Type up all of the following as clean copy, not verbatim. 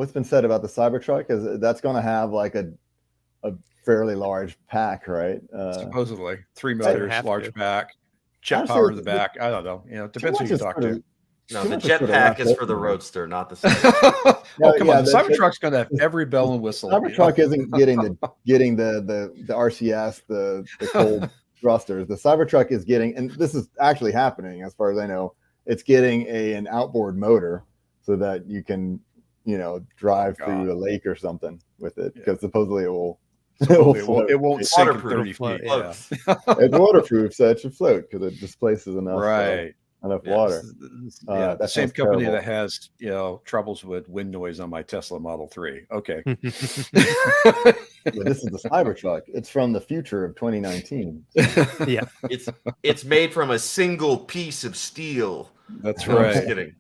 what's been said about the Cybertruck is that's going to have like a fairly large pack, right? Supposedly 3 motors, large pack, jet power in the back. I don't know. It depends who you talk to. No, the jetpack is for the Roadster, not the Cybertruck. Come on, the Cybertruck's going to have every bell and whistle. Cybertruck isn't getting the RCS, the cold thrusters. The Cybertruck is getting, and this is actually happening as far as I know, it's getting an outboard motor so that you can, drive through a lake or something with it, because supposedly it won't sink in 30 feet. Yeah. It's waterproof, so it should float because it displaces enough. Enough water. The same company that has troubles with wind noise on my Tesla Model 3. Okay. This is the Cybertruck. It's from the future of 2019. Yeah. It's made from a single piece of steel. That's right. I'm just kidding.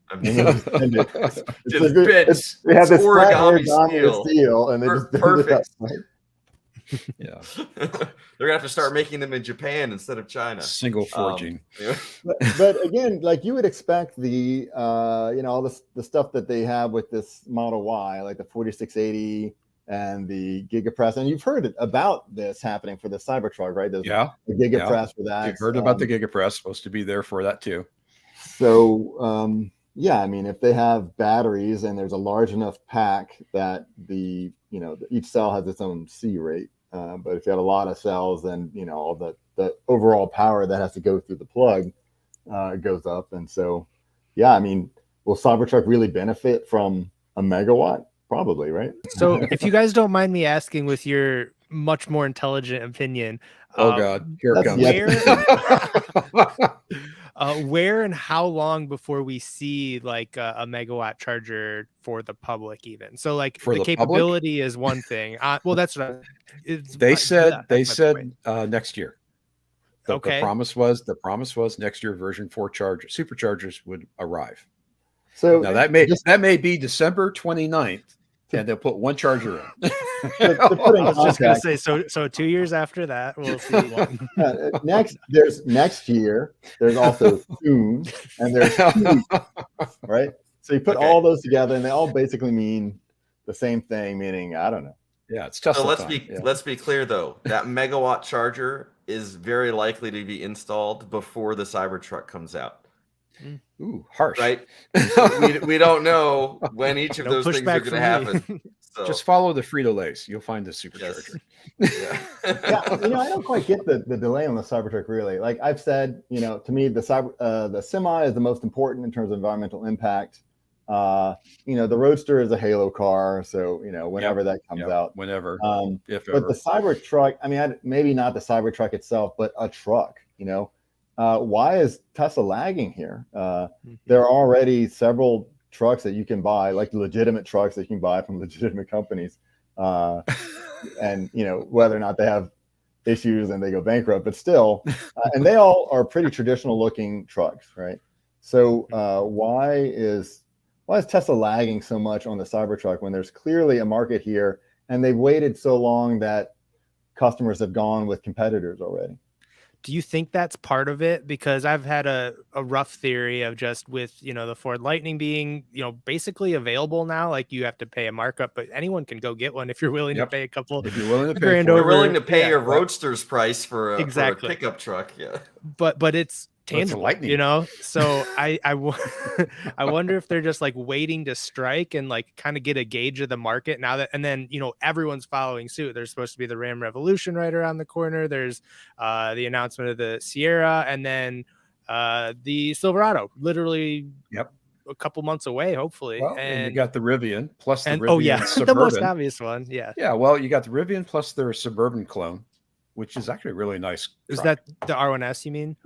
It's bits. They have this origami steel and they just perfect. Yeah. They're gonna have to start making them in Japan instead of China. Single forging. But again, like you would expect the all the stuff that they have with this Model Y, like the 4680 and the Gigapress, and you've heard about this happening for the Cybertruck, right? The Gigapress for that. You've heard about the Gigapress, supposed to be there for that too. So I mean, if they have batteries and there's a large enough pack that each cell has its own C rate. But if you have a lot of cells, then all the overall power that has to go through the plug goes up. And so, I mean, will Cybertruck really benefit from a megawatt? Probably, right? So, if you guys don't mind me asking, with your much more intelligent opinion, God, here it comes. Where and how long before we see like a megawatt charger for the public, even? So like for the capability public? Is one thing. Well, that's what they said next year. The promise was next year version 4 superchargers would arrive. So now that may be December 29th. And they'll put one charger in. I was just going to say, so 2 years after that, we'll see one. There's next year, there's also soon, and there's soon, right? So you put all those together, and they all basically mean the same thing, meaning, I don't know. Yeah, it's Tesla. So let's be clear, though. That megawatt charger is very likely to be installed before the Cybertruck comes out. Ooh, harsh. Right? we don't know when each of those things are going to happen. So. Just follow the Frito-Lays. You'll find the supercharger. Yes. I don't quite get the delay on the Cybertruck, really. Like I've said, to me, the Semi is the most important in terms of environmental impact. The Roadster is a halo car, so whenever that comes out, whenever, if but ever. The Cybertruck, I mean, maybe not the Cybertruck itself, but a truck. Why is Tesla lagging here? There are already several trucks that you can buy, like legitimate trucks that you can buy from legitimate companies, and whether or not they have issues and they go bankrupt, but still, and they all are pretty traditional looking trucks, right? So why is Tesla lagging so much on the Cybertruck when there's clearly a market here, and they've waited so long that customers have gone with competitors already? Do you think that's part of it? Because I've had a rough theory of just with, the Ford Lightning being, basically available now, like you have to pay a markup, but anyone can go get one if you're willing to pay a couple. If you're willing to pay, you're willing to pay your Roadster's price for a pickup truck. Yeah. But it's tangible, so I wonder if they're just like waiting to strike and like kind of get a gauge of the market now that, and then everyone's following suit. There's supposed to be the Ram Revolution right around the corner. There's the announcement of the Sierra, and then the Silverado literally a couple months away, hopefully. Well, and you got the Rivian plus the Rivian Suburban. The most obvious one. Well, you got the Rivian plus their Suburban clone, which is actually a really nice truck. Is that the R1S you mean?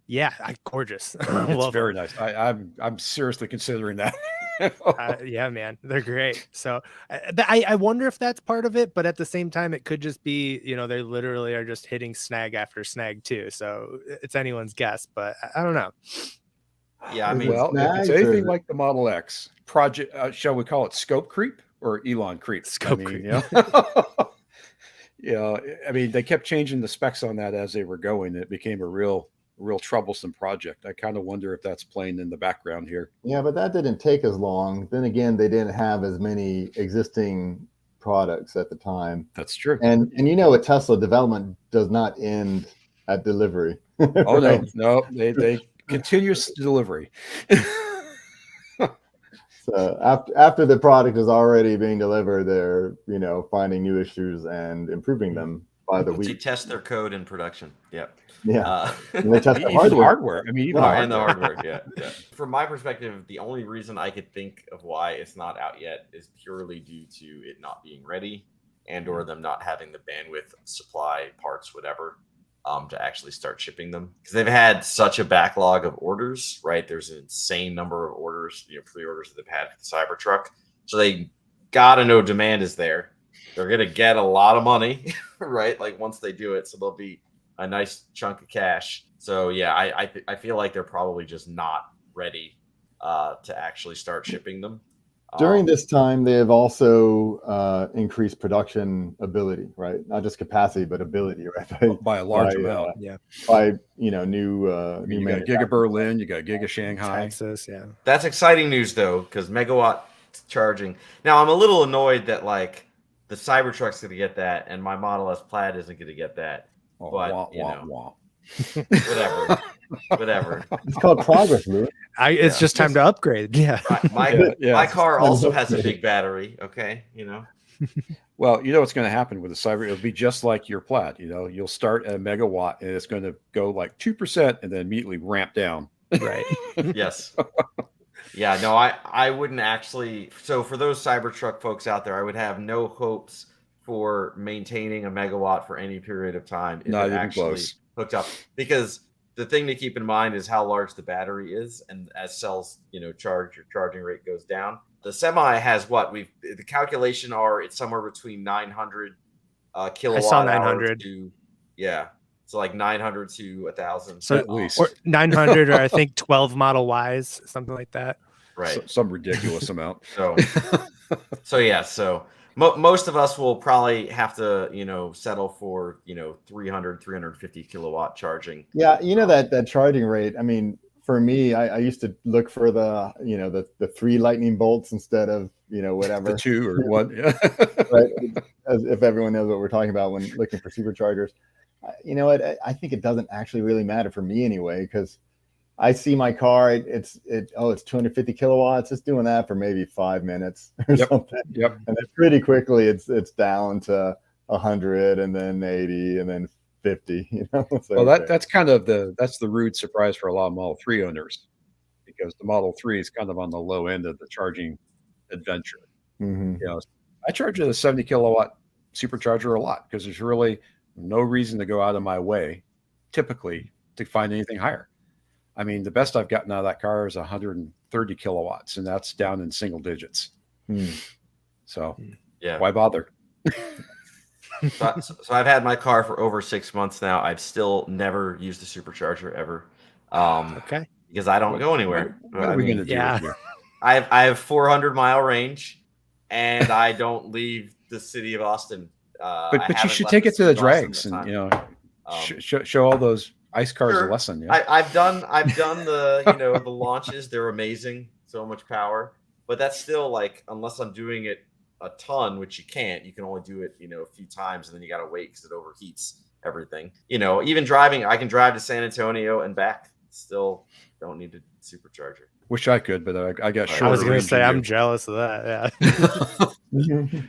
Yeah, gorgeous. It's very nice. I'm seriously considering that. Yeah, man, they're great. So I wonder if that's part of it, but at the same time, it could just be they literally are just hitting snag after snag too. So it's anyone's guess, but I don't know. Yeah, I mean, well, if it's anything like the Model X project, shall we call it scope creep or Elon creep? Creep. I mean, they kept changing the specs on that as they were going. It became a real real troublesome project. I kind of wonder if that's playing in the background here. Yeah, but that didn't take as long. Then again, they didn't have as many existing products at the time. That's true. And you know, a Tesla development does not end at delivery. Oh, right? No, they continuous delivery. So after the product is already being delivered, they're, you know, finding new issues and improving them by the week. They test their code in production. Yep. Yeah. And they test the hardware. I mean, even and the hardware. Yeah. From my perspective, the only reason I could think of why it's not out yet is purely due to it not being ready, and or them not having the bandwidth, supply, parts, whatever, to actually start shipping them, because they've had such a backlog of orders. Right, there's an insane number of orders, you know, pre-orders that they've had for the Cybertruck. So they gotta know demand is there. They're gonna get a lot of money, right? Like once they do it, so there'll be a nice chunk of cash. So yeah, I feel like they're probably just not ready to actually start shipping them. During this time, they have also increased production ability, right? Not just capacity, but ability, right? By a large amount. By, you know, new you got Giga Berlin, you got Giga Shanghai. Texas, yeah. That's exciting news though, because megawatt charging. Now I'm a little annoyed that like the Cybertruck's going to get that, and my Model S Plaid isn't going to get that. Oh, but you know, whatever. It's called progress, Louis. It's just time to upgrade. Yeah. My car also has a big battery. Okay, you know. Well, you know what's going to happen with the Cyber? It'll be just like your Plaid. You know, you'll start at a megawatt, and it's going to go like 2%, and then immediately ramp down. Right. Yes. Yeah. No, I wouldn't actually. So for those Cybertruck folks out there, I would have no hopes for maintaining a megawatt for any period of time. Not even close. Hooked up, because the thing to keep in mind is how large the battery is, and as cells, you know, charge, your charging rate goes down. The Semi has the calculation are it's somewhere between 900 kilowatt. I saw 900 to, yeah, so like 900 to 1,000. So at least, or 900, or I think 12 Model Ys, something like that. Right, some ridiculous amount. So yeah, so. Most of us will probably have to, you know, settle for, you know, 350 kilowatt charging. Yeah, you know, that charging rate. I mean, for me, I used to look for the, you know, the 3 lightning bolts instead of, you know, whatever. The 2 or 1. Yeah. Right. As if everyone knows what we're talking about when looking for superchargers. You know what? I think it doesn't actually really matter for me anyway, because I see my car, it's 250 kilowatts. It's doing that for maybe 5 minutes or something. Yep. And then pretty quickly it's down to 100, and then 80, and then 50. You know. So, well, that's kind of the rude surprise for a lot of Model 3 owners, because the Model 3 is kind of on the low end of the charging adventure. Mm-hmm. You know, I charge a 70 kilowatt supercharger a lot, because there's really no reason to go out of my way typically to find anything higher. I mean, the best I've gotten out of that car is 130 kilowatts, and that's down in single digits. So, yeah, why bother? So I've had my car for over 6 months now. I've still never used a supercharger ever. Okay. Because I don't go anywhere. What are we going to do here? I have 400-mile range, and I don't leave the city of Austin. But you should take it to the drags, and you know, show all those ice cars a lesson. Yeah. I've done the, you know, the launches. They're amazing, so much power. But that's still like, unless I'm doing it a ton, which you can't. You can only do it, you know, a few times, and then you got to wait because it overheats everything. You know, even driving, I can drive to San Antonio and back. Still don't need a supercharger. Wish I could, but I got short. I was going to say I'm jealous of that. Yeah.